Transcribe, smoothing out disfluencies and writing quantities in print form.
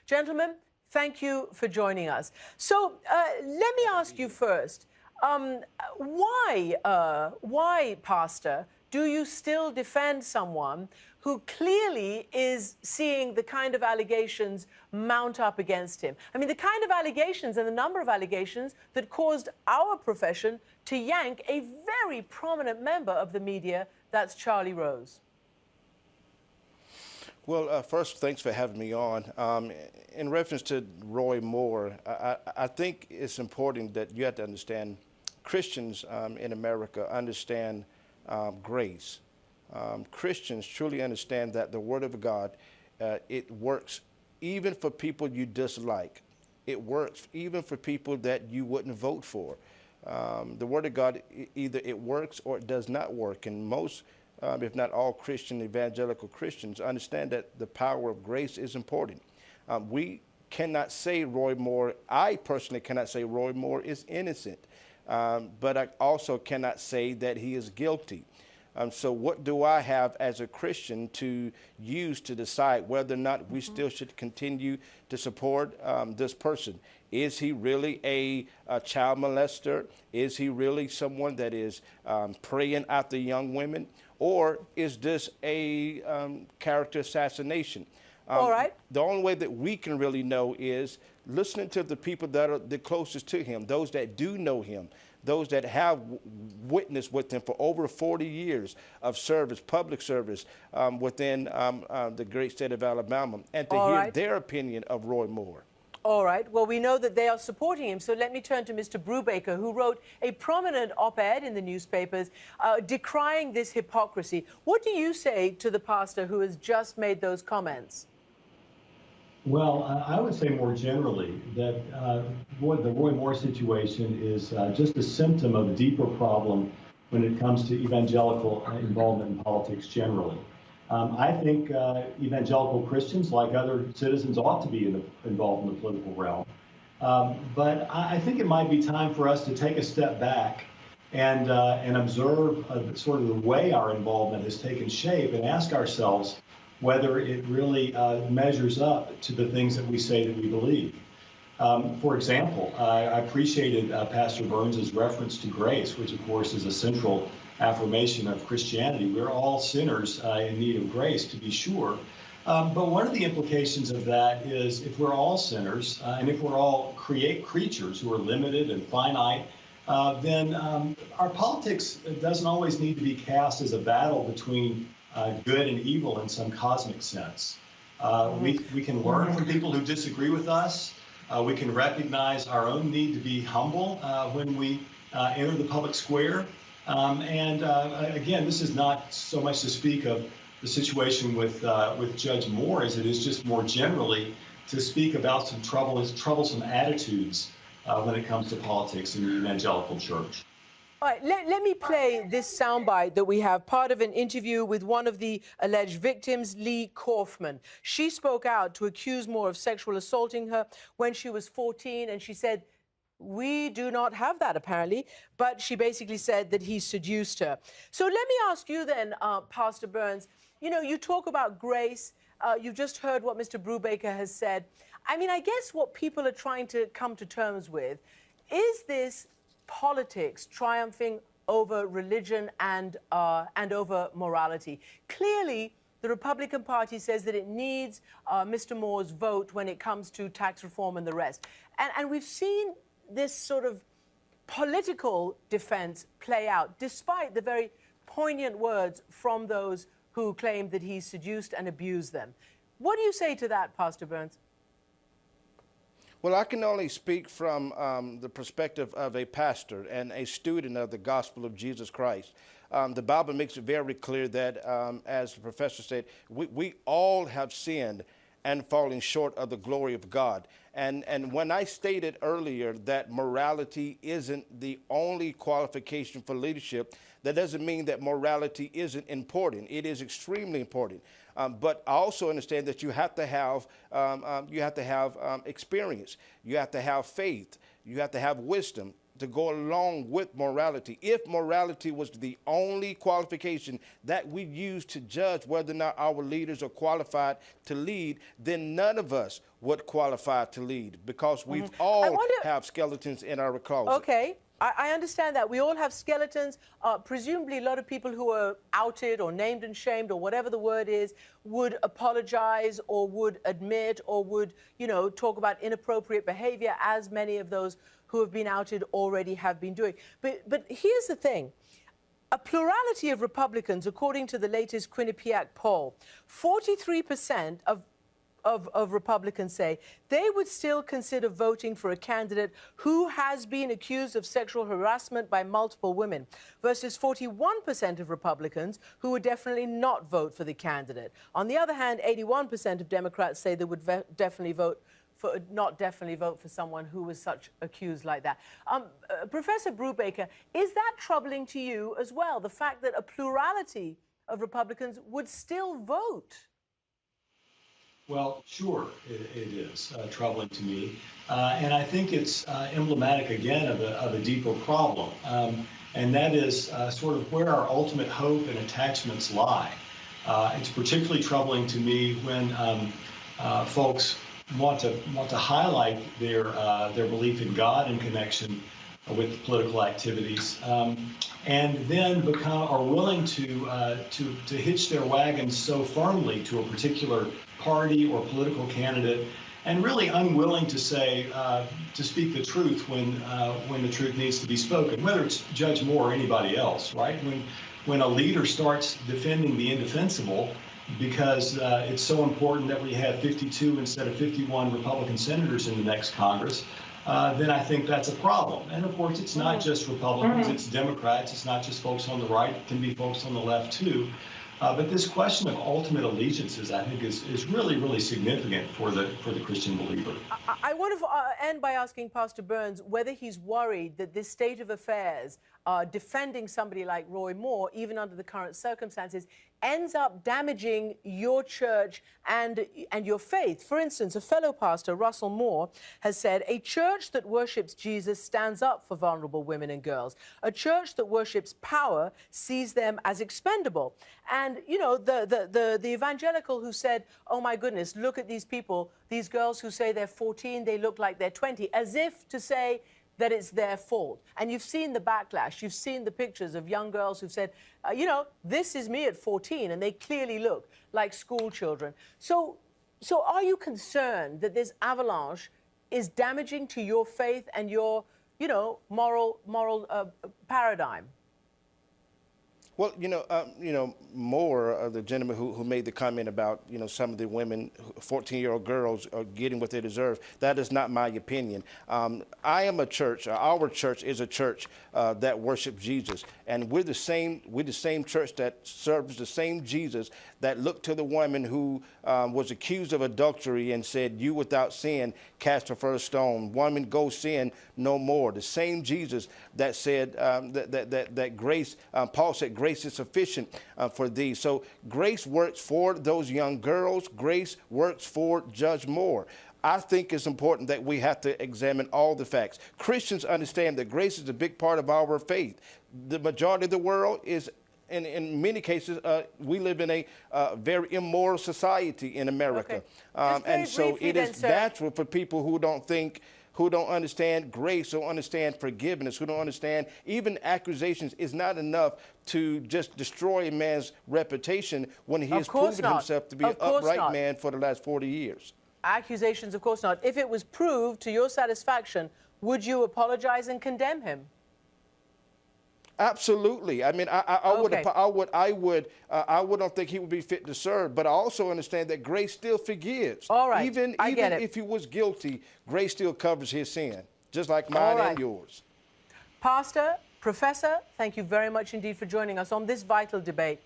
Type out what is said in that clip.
Gentlemen, thank you for joining us. So let me ask you first, why, Pastor, do you still defend someone who clearly is seeing the kind of allegations mount up against him? I mean, the kind of allegations and the number of allegations that caused our profession to yank a very prominent member of the media, that's Charlie Rose. Well, first, thanks for having me on. In reference to Roy Moore, I think it's important that you have to understand Christians in America understand grace. Christians truly understand that the Word of God, it works even for people you dislike. It works even for people that you wouldn't vote for. The Word of God, either it works or it does not work. And most, if not all Christian, evangelical Christians understand that the power of grace is important. We cannot say Roy Moore, I personally cannot say Roy Moore is innocent. But I also cannot say that he is guilty. So what do I have as a Christian to use to decide whether or not we still should continue to support this person? Is he really a child molester? Is he really someone that is preying after young women? Or is this a character assassination? All right. The only way that we can really know is listening to the people that are the closest to him, those that do know him, those that have witnessed with him for over 40 years of service, public service within the great state of Alabama, and to hear their opinion of Roy Moore. All right. Well, we know that they are supporting him. So let me turn to Mr. Brewbaker, who wrote a prominent op-ed in the newspapers decrying this hypocrisy. What do you say to the pastor who has just made those comments? Well, I would say more generally that the Roy Moore situation is just a symptom of a deeper problem when it comes to evangelical involvement in politics generally. I think evangelical Christians, like other citizens, ought to be involved in the political realm. But I think it might be time for us to take a step back and observe sort of the way our involvement has taken shape and ask ourselves whether it really measures up to the things that we say that we believe. For example, I appreciated Pastor Burns's reference to grace, which of course is a central affirmation of Christianity. We're all sinners in need of grace, to be sure. But one of the implications of that is if we're all sinners and if we're all creatures who are limited and finite, then our politics doesn't always need to be cast as a battle between good and evil in some cosmic sense. We can learn from people who disagree with us. We can recognize our own need to be humble when we enter the public square. Again, this is not so much to speak of the situation with Judge Moore as it is just more generally to speak about some troublesome attitudes when it comes to politics in the evangelical church. All right, let me play this soundbite that we have, part of an interview with one of the alleged victims, Lee Kaufman. She spoke out to accuse Moore of sexual assaulting her when she was 14, and she said, we do not have that, apparently, but she basically said that he seduced her. So let me ask you then, Pastor Burns, you know, you talk about grace. You've just heard what Mr. Brewbaker has said. I mean, I guess what people are trying to come to terms with is this politics triumphing over religion and over morality. Clearly, the Republican Party says that it needs Mr. Moore's vote when it comes to tax reform and the rest. And we've seen this sort of political defense play out, despite the very poignant words from those who claim that he seduced and abused them. What do you say to that, Pastor Burns? Well, I can only speak from the perspective of a pastor and a student of the gospel of Jesus Christ. The Bible makes it very clear that, as the professor said, we all have sinned and falling short of the glory of God. And when I stated earlier that morality isn't the only qualification for leadership, that doesn't mean that morality isn't important. It is extremely important. But I also understand that you have to have experience. You have to have faith. You have to have wisdom. to go along with morality. If morality was the only qualification that we use to judge whether or not our leaders are qualified to lead, then none of us would qualify to lead, because we've all have skeletons in our closet. Okay. I understand that. We all have skeletons. Presumably, a lot of people who are outed or named and shamed or whatever the word is would apologize or would admit or would, you know, talk about inappropriate behavior, as many of those who have been outed already have been doing. But here's the thing. A plurality of Republicans, according to the latest Quinnipiac poll, 43% of Republicans say they would still consider voting for a candidate who has been accused of sexual harassment by multiple women, versus 41% of Republicans who would definitely not vote for the candidate. On the other hand, 81% of Democrats say they would not definitely vote for someone who was such accused like that. Professor Brewbaker, is that troubling to you as well, the fact that a plurality of Republicans would still vote? Well, sure, it is troubling to me. And I think it's emblematic, again, of a deeper problem. And that is sort of where our ultimate hope and attachments lie. It's particularly troubling to me when folks want to highlight their belief in God in connection with political activities, and then are willing to hitch their wagons so firmly to a particular party or political candidate, and really unwilling to say to speak the truth when the truth needs to be spoken, whether it's Judge Moore or anybody else, right? When a leader starts defending the indefensible because it's so important that we have 52 instead of 51 Republican senators in the next Congress, then I think that's a problem. And of course, it's not just Republicans, it's Democrats, it's not just folks on the right, it can be folks on the left too. But this question of ultimate allegiances, I think, is really, really significant for the Christian believer. I want to end by asking Pastor Burns whether he's worried that this state of affairs, defending somebody like Roy Moore, even under the current circumstances, ends up damaging your church and your faith. For instance, a fellow pastor, Russell Moore, has said, a church that worships Jesus stands up for vulnerable women and girls. A church that worships power sees them as expendable. And, you know, the evangelical who said, oh, my goodness, look at these people, these girls who say they're 14, they look like they're 20, as if to say that it's their fault. And you've seen the backlash. You've seen the pictures of young girls who've said, you know, this is me at 14, and they clearly look like school children. So are you concerned that this avalanche is damaging to your faith and your, you know, moral paradigm? Well, Moore, the gentleman who made the comment about, some of the women, 14-year-old girls are getting what they deserve, that is not my opinion. I am a church, our church is a church that worships Jesus. And we're the same church that serves the same Jesus that looked to the woman who was accused of adultery and said, you without sin, cast the first stone. Woman, go sin no more. The same Jesus that said that grace, Paul said, grace is sufficient for thee. So grace works for those young girls. Grace works for Judge Moore. I think it's important that we have to examine all the facts. Christians understand that grace is a big part of our faith. The majority of the world is, in many cases, we live in a very immoral society in America. Okay. And so it is natural for people who don't understand grace, who don't understand forgiveness, who don't understand even accusations is not enough to just destroy a man's reputation when he has proven himself to be an upright man for the last 40 years. Accusations, of course not. If it was proved to your satisfaction, would you apologize and condemn him? Absolutely. I mean, I wouldn't think he would be fit to serve, but I also understand that grace still forgives. All right. Even if he was guilty, grace still covers his sin, just like mine and yours. Pastor, Professor, thank you very much indeed for joining us on this vital debate.